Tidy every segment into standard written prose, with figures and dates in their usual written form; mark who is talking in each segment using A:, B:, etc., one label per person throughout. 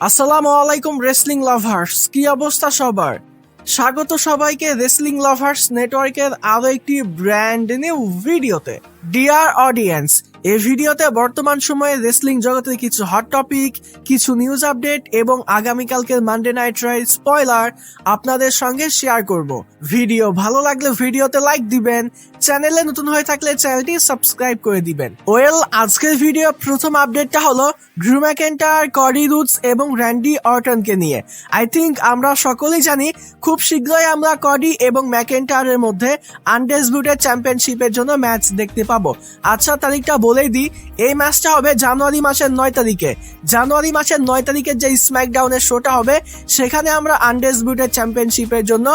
A: আসসালামু আলাইকুম wrestling lovers, কি অবস্থা সবার? স্বাগত সবাইকে রেসলিং লাভার্স নেটওয়ার্কের আরো একটি ব্র্যান্ড নিউ ভিডিওতে। ডিয়ার অডিয়েন্স, এই ভিডিওতে বর্তমান সময়ে রেসলিং জগতের কিছু হট টপিক, কিছু নিউজ আপডেট এবং আগামীকালকের মানডে নাইট রাইড স্পয়লার আপনাদের সঙ্গে শেয়ার করব। ভিডিও ভালো লাগলে ভিডিওতে লাইক দিবেন, চ্যানেলে নতুন হয়ে থাকলে চ্যানেলটি সাবস্ক্রাইব করে দিবেন। আজকের ভিডিও প্রথম আপডেটটা হলো ড্রু ম্যাকইন্টায়ার, কডি রুডস এবং র্যান্ডি অর্টনকে নিয়ে। আই থিঙ্ক আমরা সকলেই জানি খুব শীঘ্রই আমরা কডি এবং ম্যাকইন্টায়ারের মধ্যে আনডিসপিউটেড চ্যাম্পিয়নশিপের জন্য ম্যাচ দেখতে পাবো। আচ্ছা, তারিখটা বলেই দিই, এই ম্যাচটা হবে জানুয়ারি মাসের 9 তারিখে। জানুয়ারি মাসের 9 তারিখের যে স্ম্যাকডাউনের শোটা হবে, সেখানে আমরা আনডিসপিউটেড চ্যাম্পিয়নশিপের জন্য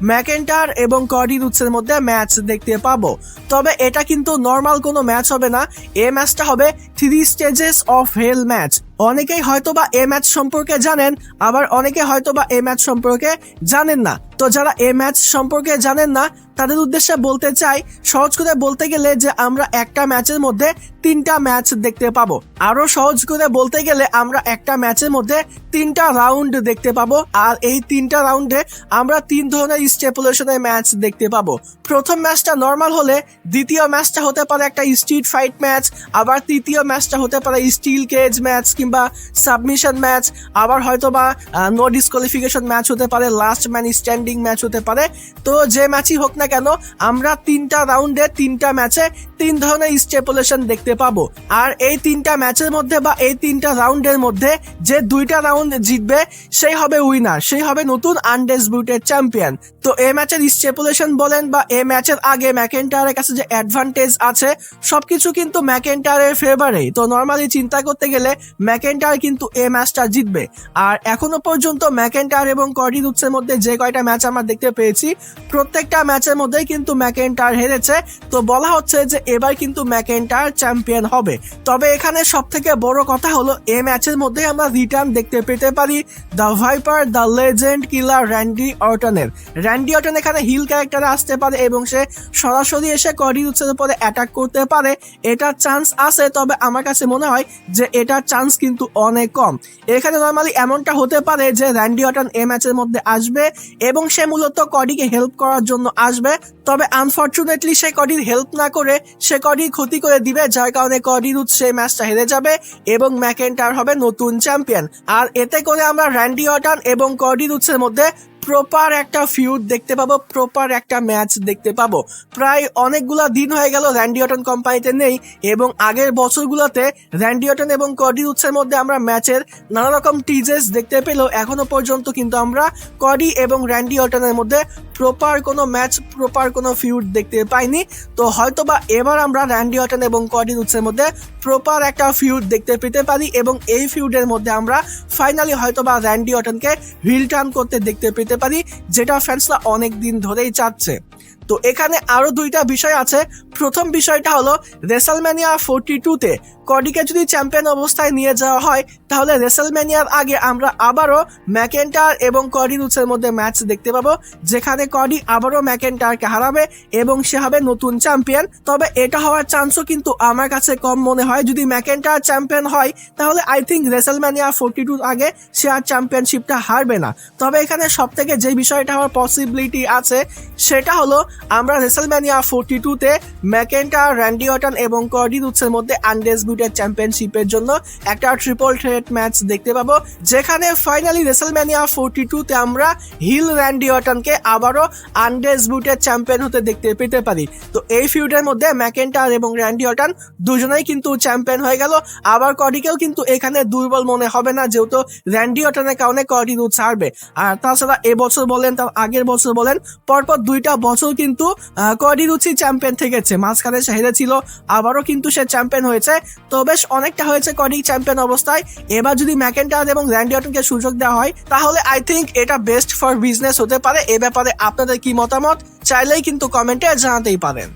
A: ম্যাকইন্টায়ার এবং কডি রুডসের মধ্যে ম্যাচ দেখতে পাবো। তবে এটা কিন্তু নর্মাল কোনো ম্যাচ হবে না, এই ম্যাচটা হবে 3 স্টেজেস অফ হেল ম্যাচ। অনেকেই হয়তোবা এই ম্যাচ সম্পর্কে জানেন, আবার অনেকে হয়তোবা এই ম্যাচ সম্পর্কে জানেন না। তো যারা এই ম্যাচ সম্পর্কে জানেন না, তাদের উদ্দেশ্যে বলতে চাই, সহজ করে বলতে গেলে যে আমরা একটা ম্যাচের মধ্যে 3টা ম্যাচ দেখতে পাবো। আরো সহজ করে বলতে গেলে আমরা একটা ম্যাচের মধ্যে 3টা রাউন্ড দেখতে পাবো। আর এই 3টা রাউন্ডে আমরা 3 ধরনের স্টেপুলেশনের ম্যাচ দেখতে পাবো। প্রথম ম্যাচটা নর্মাল হলে দ্বিতীয় ম্যাচটা হতে পারে একটা স্ট্রিট ফাইট ম্যাচ, আবার তৃতীয় ম্যাচটা হতে পারে স্টিল কেজ ম্যাচ কিংবা সাবমিশন ম্যাচ, আবার হয়তোবা নো ডিসকোয়ালিফিকেশন ম্যাচ হতে পারে, লাস্ট ম্যান স্ট্যান্ডিং ম্যাচ হতে পারে। তো যে ম্যাচই হোক না কেন, আমরা 3টা রাউন্ডে 3টা ম্যাচে 3 ধরনের স্টেপুলেশন দেখতে পাবো। আর এই 3টা ম্যাচের মধ্যে বা এই 3টা রাউন্ডের মধ্যে যে 2টা রাউন্ড জিতবে সেই হবে উইনার, সেই হবে নতুন আনডিসপিউটেড চ্যাম্পিয়ন। তো এই ম্যাচের স্টেপুলেশন বলেন বা এই ম্যাচের আগে ম্যাকইন্টায়ারের কাছে যে অ্যাডভান্টেজ আছে, সবকিছু কিন্তু ম্যাকইন্টায়ারের ফেভারেই। তো নর্মালি চিন্তা করতে গেলে ম্যাকইন্টায়ার কিন্তু এই ম্যাচটা জিতবে। আর এখনো পর্যন্ত ম্যাকইন্টায়ার এবং কডি রুডসের মধ্যে যে কয়টা ম্যাচ আমরা দেখতে পেয়েছি, প্রত্যেকটা ম্যাচের মধ্যেই কিন্তু ম্যাকইন্টায়ার হেরেছে। তো বলা হচ্ছে যে এবার কিন্তু ম্যাকইন্টায়ার চ্যাম্পিয়ন হবে। তবে এখানে সব থেকে বড় কথা হলো, এই ম্যাচের মধ্যে আমরা রিটার্ন দেখতে পেতে পারি the Viper, the legend killer Randy অর্টনের। র্যান্ডি অর্টন এখানে হিল ক্যারেক্টারে আসতে পারে এবং সে সরাসরি এসে কডি রুডসের উপরে অ্যাটাক করতে পারে। এটার চান্স আছে, তবে আমার কাছে মনে হয় যে এটার চান্স কিন্তু অনেক কম। এখানে নর্মালি এমনটা হতে পারে যে র্যান্ডি অর্টন এই ম্যাচের মধ্যে আসবে এবং সে মূলত কডিকে হেল্প করার জন্য আসবে। তবে আনফরচুনেটলি সে কডির হেল্প না করে সে কডির ক্ষতি করে দিবে, যার কারণে কডি রুডস সেই ম্যাচটা হেরে যাবে এবং ম্যাকইন্টায়ার হবে নতুন চ্যাম্পিয়ন। আর এতে করে আমরা র্যান্ডি অর্টন এবং কডি রুডসের মধ্যে প্রপার একটা ফিউড দেখতে পাবো, প্রপার একটা ম্যাচ দেখতে পাবো। প্রায় অনেকগুলা দিন হয়ে গেল র্যান্ডি অর্টন কোম্পানিতে নেই এবং আগের বছরগুলোতে র্যান্ডি অর্টন এবং কডি রুডসের মধ্যে আমরা ম্যাচের নানা রকম টিজেস দেখতে পেলেও এখনো পর্যন্ত কিন্তু আমরা কডি এবং র্যান্ডি অর্টনের মধ্যে প্রপার কোনো ম্যাচ, প্রপার কোনো ফিউড দেখতে পাইনি। তো হয়তোবা এবার আমরা র্যান্ডি অর্টন এবং কডি রুডসের মধ্যে প্রপার একটা ফিউড দেখতে পেতে পারি এবং এই ফিউডের মধ্যে আমরা ফাইনালি হয়তোবা র্যান্ডি অর্টনকে হিল টার্ন করতে দেখতে পেতে পারি, যেটা ফ্যান্সরা অনেক দিন ধরেই চাচ্ছে। তো এখানে আরো 2টা বিষয় আছে। প্রথম বিষয়টা হলো রেসলম্যানিয়া 42-তে কডিকে যদি চ্যাম্পিয়ন অবস্থায় নিয়ে যাওয়া হয়, তাহলে রেসলম্যানিয়ার আগে আমরা আবারও ম্যাকইন্টায়ার এবং কডি রুডসের মধ্যে ম্যাচ দেখতে পাবো, যেখানে কডি আবারও ম্যাকইন্টায়ারকে হারাবে এবং সে হবে নতুন চ্যাম্পিয়ন। তবে এটা হওয়ার চান্সও কিন্তু আমার কাছে কম মনে হয়। যদি ম্যাকইন্টায়ার চ্যাম্পিয়ন হয়, তাহলে আই থিঙ্ক রেসলম্যানিয়া 42 আগে সে আর চ্যাম্পিয়নশিপটা হারবে না। তবে এখানে সব থেকে যে বিষয়টা হওয়ার পসিবিলিটি আছে, সেটা হলো আমরা রেসলম্যানিয়া 42-তে ম্যাকইন্টায়ার, র্যান্ডি অর্টন এবং কডি রুডসের মধ্যে আনডিসপিউটেড চ্যাম্পিয়নশিপের জন্য একটা ট্রিপল থ্রেট ম্যাচ দেখতে পাবো, যেখানে ফাইনালি রেসলম্যানিয়া 42-তে আমরা হিল র্যান্ডি অর্টনকে আবারও আনডিসপিউটেড চ্যাম্পিয়ন হতে দেখতে পেতে পারি। তো এই ফিউডের মধ্যে ম্যাকইন্টায়ার এবং র্যান্ডি অর্টন দুজনেই কিন্তু চ্যাম্পিয়ন হয়ে গেল। আবার কডিকেও কিন্তু এখানে দুর্বল মনে হবে না, যেহেতু র্যান্ডি অর্টনের কারণে কডি রুডস হারবে। আর তাছাড়া এবছর বলেন, তার আগের বছর বলেন, পরপর 2টা বছর কিন্তু কডি রুডসই চ্যাম্পিয়ন থেকেছে। মাঝখানে সে হেরেছিল, আবারও কিন্তু সে চ্যাম্পিয়ন হয়েছে। তো বেশ অনেকটা হয়েছে কডি চ্যাম্পিয়ন অবস্থায়। এবার যদি ম্যাকইন্টায়ার এবং র্যান্ডি অর্টনকে সুযোগ দেওয়া হয়, তাহলে আই থিঙ্ক এটা বেস্ট ফর বিজনেস হতে পারে। এ ব্যাপারে আপনাদের কি মতামত, চাইলেই কিন্তু কমেন্টে জানাতেই পারেন।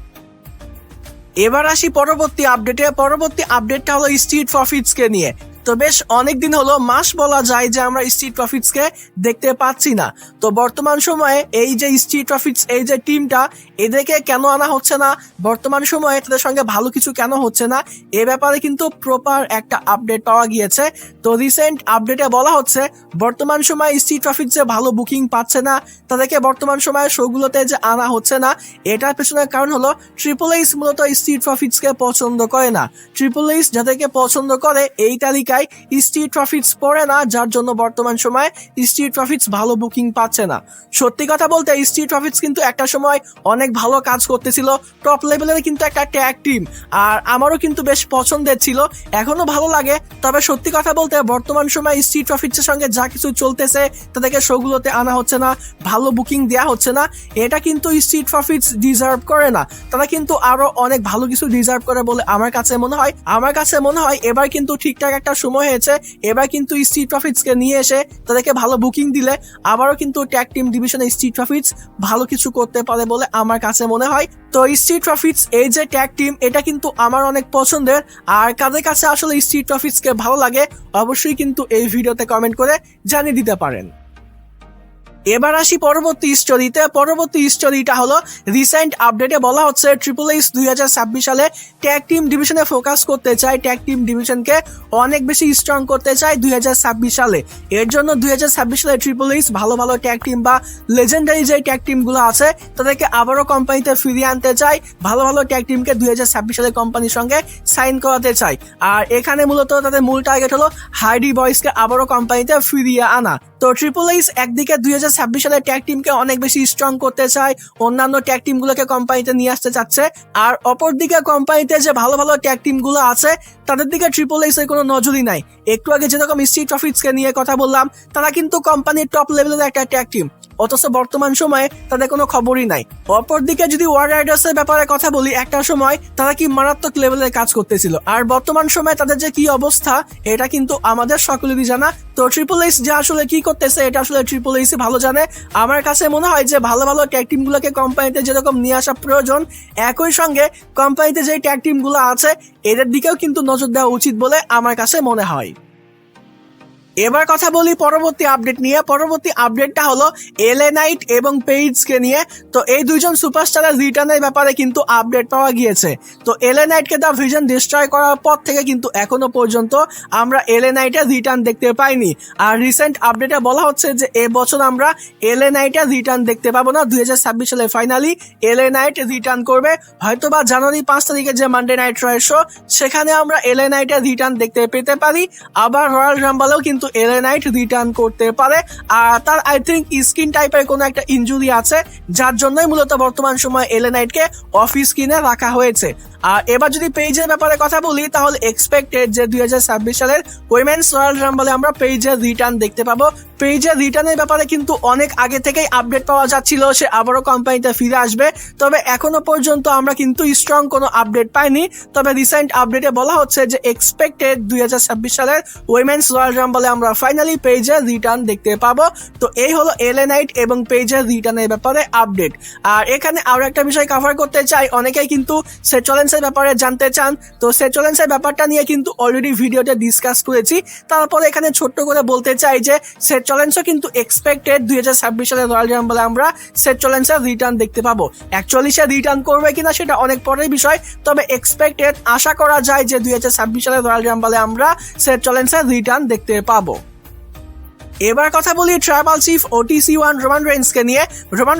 A: এবার আসি পরবর্তী আপডেটে। পরবর্তী আপডেটটা হলো স্ট্রিট প্রফিটসকে নিয়ে। তো বেশ অনেকদিন হলো, মাস বলা যায় যে আমরা স্ট্রিট প্রফিটসকে দেখতে পাচ্ছি না। তো বর্তমান সময়ে এই যে স্ট্রিট প্রফিটস এই যে টিমটা, এদেরকে কেন আনা হচ্ছে না, বর্তমান সময়ে তাদের সঙ্গে ভালো কিছু কেন হচ্ছে না, এ ব্যাপারে কিন্তু প্রপার একটা আপডেট পাওয়া গিয়েছে। তো রিসেন্ট আপডেটে বলা হচ্ছে বর্তমান সময়ে স্ট্রিট প্রফিটস যে ভালো বুকিং পাচ্ছে না, তাদেরকে বর্তমান সময়ে শোগুলোতে যে আনা হচ্ছে না, এটার পেছনে কারণ হলো ট্রিপল এইচ মূলত স্ট্রিট প্রফিটসকে পছন্দ করে না। ট্রিপল এইচ যাদেরকে পছন্দ করে এই তালিকায় স্ট্রিট প্রফিটস পড়ে না, যার জন্য বর্তমান সময়ে স্ট্রিট প্রফিটস ভালো বুকিং পাচ্ছে না। সত্যি কথা বলতে স্ট্রিট প্রফিটস কিন্তু একটা সময় অনেক ভালো কাজ করতেছিল, টপ লেভেলের কিন্তু একটা ট্যাগ টিম, আর আমারও কিন্তু বেশ পছন্দের ছিল, এখনো ভালো লাগে। তবে সত্যি কথা বলতে বর্তমান সময় স্ট্রিট প্রফিটস এর সঙ্গে যা কিছু চলতেছে, তাদেরকে শোগুলোতে আনা হচ্ছে না, ভালো বুকিং দেওয়া হচ্ছে না, এটা কিন্তু স্ট্রিট প্রফিটস ডিজার্ভ করে না। তারা কিন্তু আরো অনেক ভালো কিছু ডিজার্ভ করে বলে আমার কাছে মনে হয় এবার কিন্তু ঠিকঠাক একটা সময় হয়েছে। এবার কিন্তু স্ট্রিট প্রফিটস কে নিয়ে এসে তাদেরকে ভালো বুকিং দিলে আবারও কিন্তু ট্যাগ টিম ডিভিশনে স্ট্রিট প্রফিটস ভালো কিছু করতে পারে বলে আমার কাছে মনে হয়। তো স্ট্রিট প্রফিটস এই যে ট্যাগ টিম, এটা কিন্তু আমার অনেক পছন্দের। আর কাদের কাছে আসলে স্ট্রিট প্রফিটস কে ভালো লাগে অবশ্যই কিন্তু এই ভিডিওতে কমেন্ট করে জানিয়ে দিতে পারেন। এবার আসি পরবর্তী স্টোরিটা হলো রিসেন্ট আপডেটে বলা হচ্ছে ট্রিপল এইচ 2026 সালে ট্যাগ টিম ডিভিশনে ফোকাস করতে চায়, ট্যাগ টিম ডিভিশনকে অনেক বেশি স্ট্রং করতে চায় 2026 সালে। এর জন্য 2026 সালে ট্রিপল এইচ ভালো ভালো ট্যাগ টিম বা লেজেন্ডারি যে ট্যাগ টিম গুলো আছে তাদেরকে আবারও কোম্পানিতে ফিরিয়ে আনতে চায়, ভালো ভালো ট্যাগ টিমকে 2026 সালে কোম্পানির সঙ্গে সাইন করাতে চায়। আর এখানে মূলত তাদের মূল টার্গেট হলো হার্ডি বয়েজকে আবারও কোম্পানিতে ফিরিয়ে আনা। তো ট্রিপল এইচ একদিকে 2026 সালে ট্যাগ টিমকে অনেক বেশি স্ট্রং করতে চায়, অন্যান্য ট্যাগ টিম গুলোকে কোম্পানিতে নিয়ে আসতে চাচ্ছে, আর অপরদিকে কোম্পানিতে যে ভালো ভালো ট্যাগ টিম গুলো আছে তাদের দিকে ট্রিপল এইচ এর কোনো নজরই নাই। একটু আগে যেরকম স্ট্রিট প্রফিটস কে নিয়ে কথা বললাম, তারা কিন্তু কোম্পানির টপ লেভেলের একটা ট্যাগ টিম, অথচ বর্তমান সময়ে তাদের কোনো খবরই নাই। অপরদিকে যদি ওয়ার রাইডার্স এর ব্যাপারে কথা বলি, একটা সময় তারা কি মারাত্মক লেভেলের কাজ করতেছিল, আর বর্তমান সময়ে তাদের যে কি অবস্থা এটা কিন্তু আমাদের সকলেরই জানা। তো ট্রিপল এইচ যে আসলে কি করতেছে এটা আসলে ট্রিপল এইচ ভালো জানে। আমার কাছে মনে হয় যে ভালো ভালো ট্যাগ টিম গুলোকে কোম্পানিতে যেরকম নিয়ে আসা প্রয়োজন, একই সঙ্গে কোম্পানিতে যে ট্যাগ টিম গুলো আছে এদের দিকেও কিন্তু নজর দেওয়া উচিত বলে আমার কাছে মনে হয়। এবার কথা বলি পরবর্তী আপডেট নিয়ে। পরবর্তী আপডেটটা হলো এলএ নাইট এবং পেইজ কে নিয়ে। তো এই দুইজন সুপারস্টারের রিটার্নের ব্যাপারে কিন্তু আপডেট পাওয়া গিয়েছে। তো এলএ নাইটকে দ্য ভিশন ডিস্ট্রয় করার পর থেকে কিন্তু এখনো পর্যন্ত আমরা এলএ নাইটের রিটার্ন দেখতে পাইনি। আর রিসেন্ট আপডেটে বলা হচ্ছে যে এবছর আমরা এলএ নাইটের রিটার্ন দেখতে পাবো না। 2026 সালে ফাইনালি এলএ নাইট রিটার্ন করবে, হয়তোবা জানুয়ারি 5 তারিখে যে মানডে নাইট রয়ের শো, সেখানে আমরা এলএ নাইটের রিটার্ন দেখতে পেতে পারি। আবার রয়্যাল রাম্বলেও কিন্তু এলএ নাইট রিটার্ন করতে পারে। আর তার আই থিঙ্ক স্কিন টাইপের কোনো একটা ইনজুরি আছে, যার জন্যই মূলত বর্তমান সময় এলএ নাইটকে অফ স্ক্রিনে রাখা হয়েছে। আর এবার যদি পেজের ব্যাপারে কথা বলি, তাহলে এক্সপেক্টেড যে 2026 সালের উইমেন্স রয়্যাল রাম্বলে আমরা পেজের রিটার্ন দেখতে পাবো। পেজের রিটার্নের ব্যাপারে কিন্তু অনেক আগে থেকেই আপডেট পাওয়া যাচ্ছিল, সে আবারও কোম্পানিতে ফিরে আসবে। তবে এখনো পর্যন্ত আমরা কিন্তু স্ট্রং কোনো আপডেট পাইনি। তবে রিসেন্ট আপডেটে বলা হচ্ছে যে এক্সপেক্টেড 2026 সালের উইমেন্স রয়্যাল রাম্বলে আমরা ফাইনালি পেজের রিটার্ন দেখতে পাবো। তো এই হলো এলএ নাইট এবং পেজের রিটার্নের ব্যাপারে আপডেট। আর এখানে আরো একটা বিষয় কভার করতে চাই, অনেকেই কিন্তু সেট চ্যালেঞ্জের ব্যাপারে জানতে চান। তো সেট চ্যালেঞ্জের ব্যাপারটা নিয়ে কিন্তু অলরেডি ভিডিওতে ডিসকাস করেছি। তারপরে এখানে ছোট্ট করে বলতে চাই যে সেট চ্যালেঞ্জও কিন্তু এক্সপেক্টেড 2026 সালের রয়্যাল রাম্বলে আমরা সেট চ্যালেঞ্জের রিটার্ন দেখতে পাবো। অ্যাকচুয়ালি সে রিটার্ন করবে কিনা সেটা অনেক পরের বিষয়, তবে এক্সপেক্টেড আশা করা যায় যে 2026 সালের রয়্যাল রাম্বলে আমরা সেট চ্যালেঞ্জের রিটার্ন দেখতে পাবো। এবার কথা বলি ট্রাইবাল চিফ OTC1 রোমান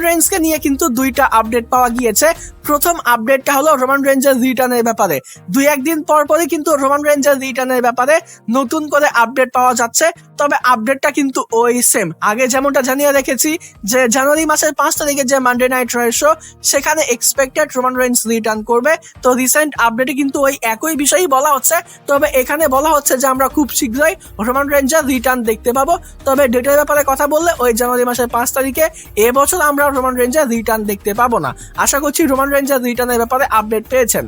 A: রেইন্সকে নিয়ে কিন্তু দুইটা আপডেট পাওয়া গিয়েছে। প্রথম আপডেটটা হলো রোমান রেঞ্জের রিটার্নের ব্যাপারে। 2-1 দিন পরই কিন্তু রোমান রেঞ্জের রিটার্নের ব্যাপারে নতুন করে আপডেট পাওয়া যাচ্ছে। তবে আপডেটটা কিন্তু ওই সেম, আগে যেমনটা জানিয়ে রেখেছি যে জানুয়ারি মাসের 5 তারিখে যে মানডে নাইট রয়ের শো, সেখানে এক্সপেক্টেড রোমান রেঞ্জ রিটার্ন করবে। তো রিসেন্ট আপডেটে কিন্তু ওই একই বিষয়ই বলা হচ্ছে, তবে এখানে বলা হচ্ছে যে আমরা খুব শীঘ্রই রোমান রেঞ্জের রিটার্ন দেখতে পাবো। তবে ডেটের ব্যাপারে কথা বললে ওই জানুয়ারি মাসের 5 তারিখে এবছর আমরা রোমান রেঞ্জের রিটার্ন দেখতে পাবো না। আশা করছি রোমান রেঞ্জের রিটার্নের ব্যাপারে আপডেট পেয়েছেন।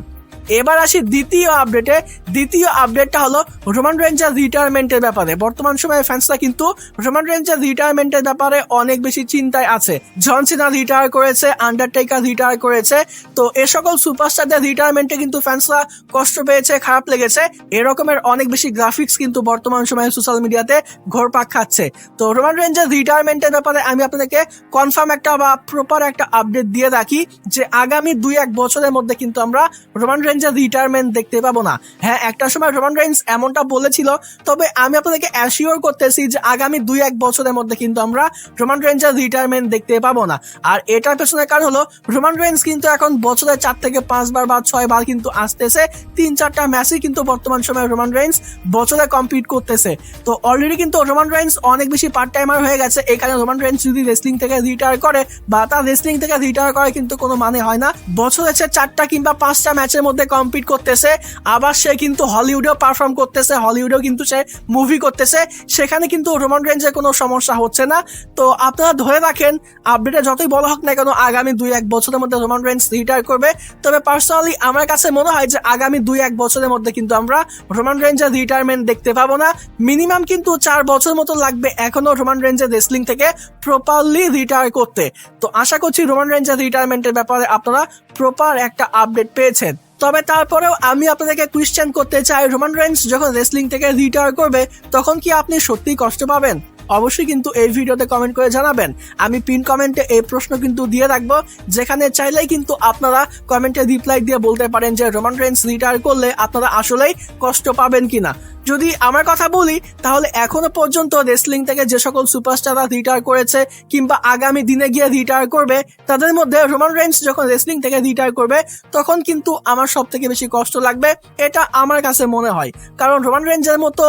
A: এবার আসি দ্বিতীয় আপডেটে। দ্বিতীয় আপডেটটা হলো রোমান রেঞ্জের রিটায়ারমেন্টের ব্যাপারে। বর্তমান সময়ে ফ্যান্সরা কিন্তু রোমান রেঞ্জের রিটায়ারমেন্টের ব্যাপারে অনেক বেশি চিন্তায় আছে। জন সিনা রিটায়ার করেছে, আন্ডারটেকার রিটায়ার করেছে, তো এ সকল সুপারস্টারদের রিটায়ারমেন্টে কিন্তু ফ্যান্সরা কষ্ট পেয়েছে, খারাপ লেগেছে। এরকমের অনেক বেশি গ্রাফিক্স কিন্তু বর্তমান সময়ে সোশ্যাল মিডিয়াতে ঘোরপাক খাচ্ছে। তো রোমান রেঞ্জের রিটায়ারমেন্টের ব্যাপারে আমি আপনাদেরকে কনফার্ম একটা বা প্রপার একটা আপডেট দিয়ে রাখি যে আগামী 2-1 বছরের মধ্যে কিন্তু আমরা রোমান রেঞ্জের রিটায়ারমেন্ট দেখতে পাবো না। হ্যাঁ, একটা সময় রোমান রেঞ্জ এমনটা বলেছিল, তবে আমি আপনাদেরকে অ্যাসিওর করতেছি যে আগামী 2-1 বছরের মধ্যে কিন্তু আমরা রোমান রেঞ্জের রিটায়ারমেন্ট দেখতে পাবো না। আর এটার পেছনে কারণ হলো রোমান রেঞ্জ কিন্তু এখন বছরে 4 থেকে 5 বার বা 6 বার কিন্তু আসতেছে। 3-4টা ম্যাচই কিন্তু বর্তমান সময়ে রোমান রেঞ্জ বছরে কম্পিট করতেছে। তো অলরেডি কিন্তু রোমান রেঞ্জ অনেক বেশি পার্ট টাইমার হয়ে গেছে। এখানে রোমান রেঞ্জ যদি রেসলিং থেকে রিটায়ার করে বা তার রেসলিং থেকে রিটায়ার করে কিন্তু কোনো মানে হয় না। বছরে সে 4টা কিংবা 5টা ম্যাচের মধ্যে কম্পিট করতেছে, আবার সে কিন্তু হলিউডেও পারফর্ম করতেছে, হলিউডেও কিন্তু সে মুভি করতেছে, সেখানে কিন্তু রোমান রেঞ্জের কোনো সমস্যা হচ্ছে না। তো আপনারা ধরে রাখেন, আপডেটে যতই বলা হোক না কেন আগামী 2-1 বছরের মধ্যে রোমান রেঞ্জ রিটায়ার করবে। তবে পার্সোনালি আমার কাছে মনে হয় যে আগামী 2-1 বছরের মধ্যে কিন্তু আমরা রোমান রেঞ্জের রিটায়ারমেন্ট দেখতে পাবো না। মিনিমাম কিন্তু 4 বছর মতো লাগবে এখনো রোমান রেঞ্জের রেসলিং থেকে প্রপারলি রিটায়ার করতে। তো আশা করছি রোমান রেঞ্জের রিটায়ারমেন্টের ব্যাপারে আপনারা প্রপার একটা আপডেট পেয়েছেন। তবে তারপরেও আমি আপনাদেরকে কোয়েশ্চেন করতে চাই, রোমান রেঞ্জ যখন রেসলিং থেকে রিটায়ার করবে তখন কি আপনি সত্যিই কষ্ট পাবেন? অবশ্যই কিন্তু এই ভিডিওতে কমেন্ট করে জানাবেন। আমি পিন কমেন্টে এই প্রশ্ন কিন্তু দিয়ে রাখবো, যেখানে চাইলেই কিন্তু আপনারা কমেন্টে রিপ্লাই দিয়ে বলতে পারেন যে রোমান রেঞ্জ রিটায়ার করলে আপনারা আসলেই কষ্ট পাবেন কিনা। যদি আমার কথা বলি তাহলে এখনো পর্যন্ত রেসলিং থেকে যে সকল সুপারস্টাররা রিটায়ার করেছে কিংবা আগামী দিনে গিয়ে রিটায়ার করবে, তাদের মধ্যে রোমান রেঞ্জ যখন রেসলিং থেকে রিটায়ার করবে তখন কিন্তু আমার সব থেকে বেশি কষ্ট লাগবে, এটা আমার কাছে মনে হয়। কারণ রোমান রেঞ্জের মতো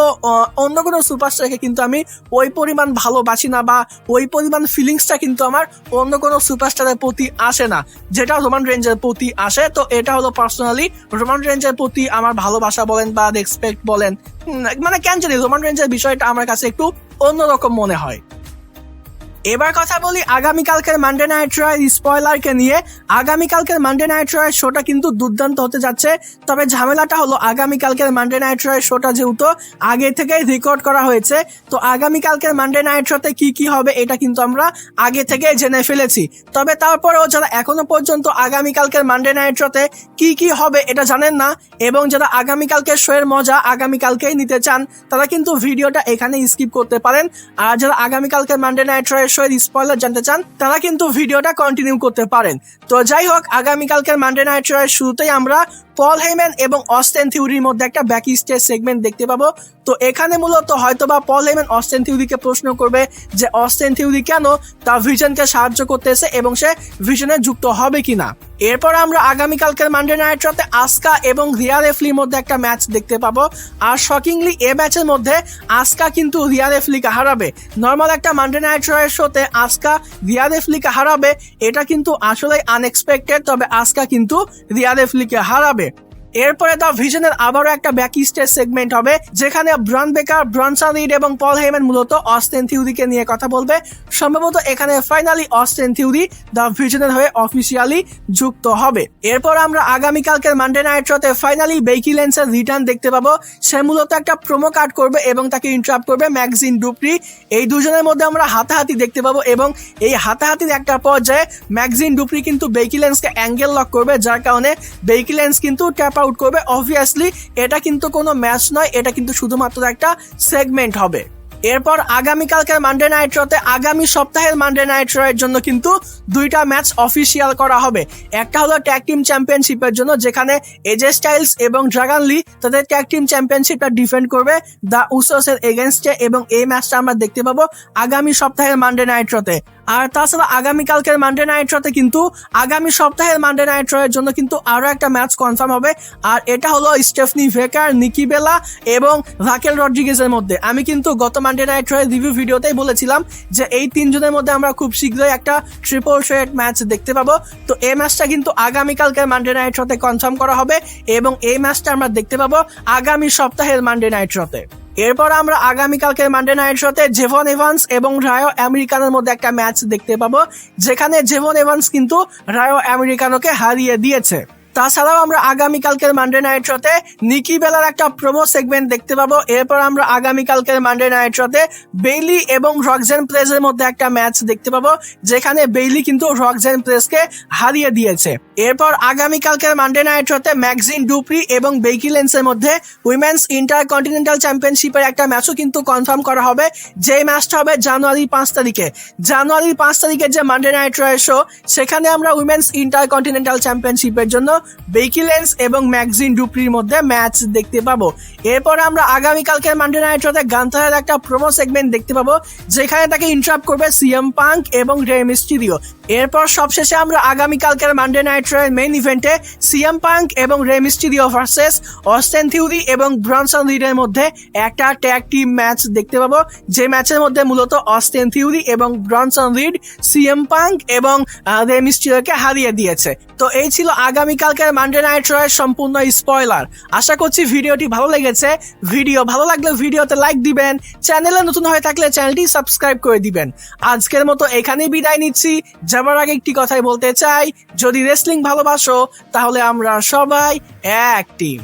A: অন্য কোনো সুপারস্টারকে কিন্তু আমি ওই পরিমাণ ভালোবাসি না, বা ওই পরিমাণ ফিলিংসটা কিন্তু আমার অন্য কোনো সুপারস্টারের প্রতি আসে না যেটা রোমান রেঞ্জের প্রতি আসে। তো এটা হলো পার্সোনালি রোমান রেঞ্জের প্রতি আমার ভালোবাসা বলেন বা রেসপেক্ট বলেন, মানে কেন জানি রোমান রেঞ্জের বিষয়টা আমার কাছে একটু অন্যরকম মনে হয়। এবার কথা বলি আগামীকালকের মানডে নাইট রয়ের স্পয়লারকে নিয়ে। আগামীকালকের মানডে নাইট রয়ের শোটা কিন্তু দুর্দান্ত হতে যাচ্ছে। তবে ঝামেলাটা হলো আগামীকালকের মানডে নাইট রয়ের শোটা যেহেতু আগে থেকেই রেকর্ড করা হয়েছে, তো আগামীকালকের মানডে নাইট শোতে কি কি হবে এটা কিন্তু আমরা আগে থেকেই জেনে ফেলেছি। তবে তারপরেও যারা এখনো পর্যন্ত আগামীকালকের মানডে নাইট শোতে কি কি হবে এটা জানেন না, এবং যারা আগামীকালকের শোয়ের মজা আগামীকালকেই নিতে চান, তারা কিন্তু ভিডিওটা এখানে স্কিপ করতে পারেন। আর যারা আগামীকালকের মানডে নাইট রয়ের স্পয়লার জানতে চান তারা কিন্তু ভিডিওটা কন্টিনিউ করতে পারেন। তো যাই হোক, আগামীকালকের মানডে নাইট রয়ের শুরুতেই আমরা পল হেইম্যান এবং অস্টিন থিওরির মধ্যে একটা ব্যাক স্টেজ সেগমেন্ট দেখতে পাবো। তো এখানে মূলত হয়তোবা পল হেইম্যান অস্টিন থিওরিকে প্রশ্ন করবে যে অস্টিন থিওরি কেন তার ভিশনকে সাহায্য করতেছে এবং সে ভিশনে যুক্ত হবে কিনা। এরপর আমরা আগামীকালকের মানডে নাইট শোতে আসকা এবং রিয়া রিপ্লির মধ্যে একটা ম্যাচ দেখতে পাবো। আর শকিংলি এই ম্যাচের মধ্যে আসকা কিন্তু রিয়া রিপ্লিকে হারাবে। নর্মাল একটা মানডে নাইট শোতে আসকা রিয়া রিপ্লিকে হারাবে, এটা কিন্তু আসলে আনএক্সপেক্টেড। তবে আসকা কিন্তু রিয়া রিপ্লিকে হারাবে। এরপরে দ্য ভিশনের আবারও একটা ব্যাক স্টেজ সেগমেন্ট হবে, যেখানে ব্রন বেকার, ব্রনসন রিড এবং পল হেইম্যান মূলত অস্টিন থিওরিকে নিয়ে কথা বলবে। সম্ভবত এখানে ফাইনালি অস্টিন থিওরি দ্য ভিশনের হয়ে অফিসিয়ালি যুক্ত হবে। এরপর আমরা আগামীকালকের মানডে নাইট শোতে ফাইনালি বেকি লেন্সের রিটার্ন দেখতে পাবো। সে মূলত একটা প্রোমো কার্ড করবে এবং তাকে ইন্টারাপ্ট করবে ম্যাগজিন ডুপ্রি। এই দুজনের মধ্যে আমরা হাতাহাতি দেখতে পাবো এবং এই হাতাহাতির একটা পর্যায়ে ম্যাগজিন ডুপ্রি কিন্তু বেকি লেন্সকে অ্যাঙ্গেল লক করবে, যার কারণে বেকি লেন্স কিন্তু ট্যাপ আউট করবে। অবভিয়াসলি এটা কিন্তু কোনো ম্যাচ নয়, এটা কিন্তু শুধুমাত্র একটা সেগমেন্ট হবে। এরপর আগামীকালকের মানডে নাইট শোতে আগামী সপ্তাহের মানডে নাইট শো এর জন্য কিন্তু 2টা ম্যাচ অফিসিয়াল করা হবে। একটা হলো ট্যাগ টিম চ্যাম্পিয়নশিপের জন্য, যেখানে এজে স্টাইলস এবং ড্রাগন লি তাদের ট্যাগ টিম চ্যাম্পিয়নশিপটা ডিফেন্ড করবে দ্য উসোসের এগেনস্টে, এবং এই ম্যাচটা আমরা দেখতে পাবো আগামী সপ্তাহের মানডে নাইট শোতে। আর তাছাড়া আগামীকালকের মানডে নাইট শোতে কিন্তু আগামী সপ্তাহের মানডে নাইট শো এর জন্য কিন্তু আরো একটা ম্যাচ কনফার্ম হবে, আর এটা হলো স্টেফনি ভেকার, নিকি বেলা এবং রাকেল রড্রিগেজের মধ্যে। আমি কিন্তু গত মানডে নাইট শো এর রিভিউ ভিডিওতেই বলেছিলাম যে এই 3 জনের মধ্যে আমরা খুব শীঘ্রই একটা ট্রিপল থ্রেট ম্যাচ দেখতে পাবো। তো এই ম্যাচটা কিন্তু আগামীকালকের মানডে নাইট শোতে কনফার্ম করা হবে এবং এই ম্যাচটা আমরা দেখতে পাবো আগামী সপ্তাহের মানডে নাইট শোতে। এরপর আমরা আগামীকালকের মানডে নাইট শোতে জেভন এভান্স এবং রায়ো আমেরিকানোর মধ্যে একটা ম্যাচ দেখতে পাবো, যেখানে জেভন এভান্স কিন্তু রায়ো আমেরিকানোকে হারিয়ে দিয়েছে। তাছাড়াও আমরা আগামীকালকের মানডে নাইট শোতে নিকি বেলার একটা প্রোমো সেগমেন্ট দেখতে পাবো। এরপর আমরা আগামীকালকের মানডে নাইট শোতে বেইলি এবং রক্সেন প্রেসের মধ্যে একটা ম্যাচ দেখতে পাবো, যেখানে বেইলি কিন্তু রক্সেন প্রেসকে হারিয়ে দিয়েছে। এরপর আগামীকালকের মানডে নাইট শোতে ম্যাক্সিন ডুপ্রি এবং বেকি লেন্সের মধ্যে উইমেন্স ইন্টারকন্টিনেন্টাল চ্যাম্পিয়নশিপের একটা ম্যাচও কিন্তু কনফার্ম করা হবে, যে ম্যাচটা হবে জানুয়ারির 5 তারিখে। জানুয়ারির 5 তারিখের যে মানডে নাইট শো, সেখানে আমরা উইমেন্স ইন্টারকন্টিনেন্টাল চ্যাম্পিয়নশিপের জন্য বেকি লেন্স এবং ম্যাক্সিন ডুপ্রির মধ্যে ম্যাচ দেখতে পাবো। এরপর আমরা আগামীকালকের মানডে নাইট শোতে গান্থারের একটা প্রোমো সেগমেন্ট দেখতে পাবো, যেখানে তাকে ইন্টারাপ্ট করবে সিএম পাঙ্ক এবং রে মিস্টিরিও। এরপর সবশেষে আমরা আগামীকালকের মানডে নাইট শোয়ের মেইন ইভেন্টে সিএম পাঙ্ক এবং রে মিস্টিরিও ভার্সেস অস্টেন থিওরি এবং ব্রনসন রিডের মধ্যে একটা ট্যাগ টিম ম্যাচ দেখতে পাবো, যে ম্যাচের মধ্যে মূলত অস্টেন থিওরি এবং ব্রনসন রিড সিএম পাঙ্ক এবং রে মিস্টিরিওকে হারিয়ে দিয়েছে। তো এই ছিল আগামীকালকের মানডে নাইট শোয়ের সম্পূর্ণ স্পয়লার। আশা করছি ভিডিওটি ভালো লেগেছে। ভিডিও ভালো লাগলে ভিডিওতে লাইক দিবেন, চ্যানেলে নতুন হয়ে থাকলে চ্যানেলটি সাবস্ক্রাইব করে দিবেন। আজকের মতো এখানেই বিদায় নিচ্ছি। যাবার আগে একটি কথাই বলতে চাই, যদি রেসলিং ভালোবাসো তাহলে আমরা সবাই এক টিম।